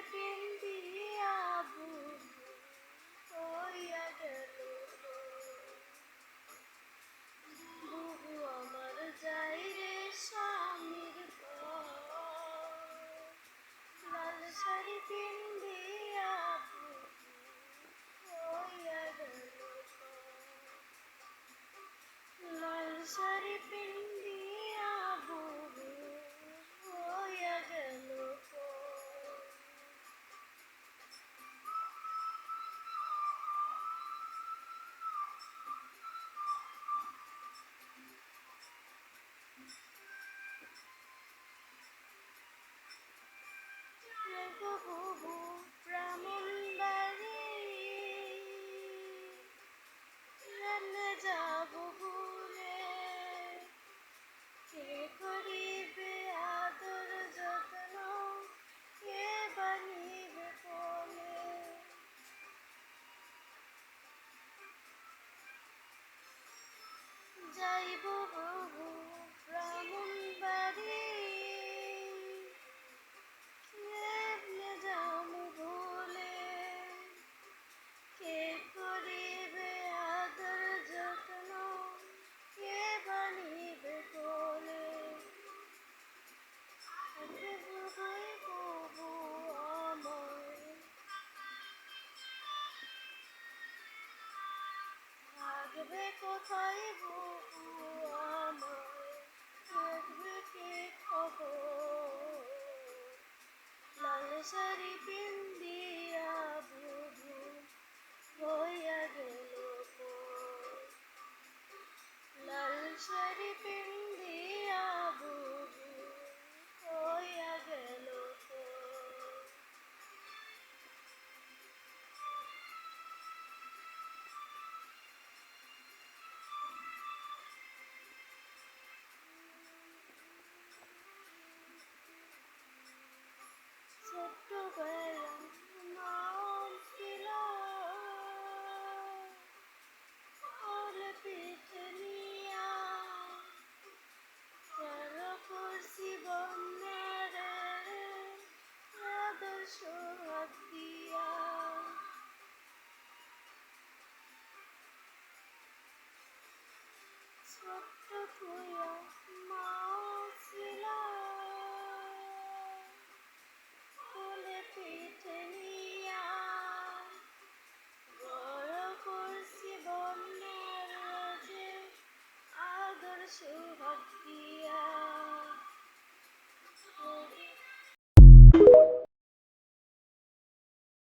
পিন্দিয়া বুবু হইয়া গেল বুবু আমার যাই রে স্বামীর লাল শাড়ি পিন্দিয়া বুবু হইয়া গেল লাল শাড়ি পিন্দিয়া বুবু হইয়া গেল বুবু ব্রাহ্মণবাড়ি রান্না যাব ভুলে কে করিবে আদর যত্ন কে বানিবে কোলে যাইব বুবু ব্রাহ্মণবাড়ি কেমনে যামু ভুলে কে করিবে আদর যত্ন কে বানিবে কোলে বুবুই বুবু আমায় থাকবে কোথায় বুবু আমায় থাকবে কে খবর লাল শাড়ি পিন্দিয়া বুবু হইয়া গেল লাল শাড়ি পিন্দিয়া বুবু হইয়া গেল ছোট্টবেলা নাম ছিল ওলে পিঠে নিয়া চলো করছি বন্যারে আদর্শ হাত দিয়া ছোট্ট থুয়া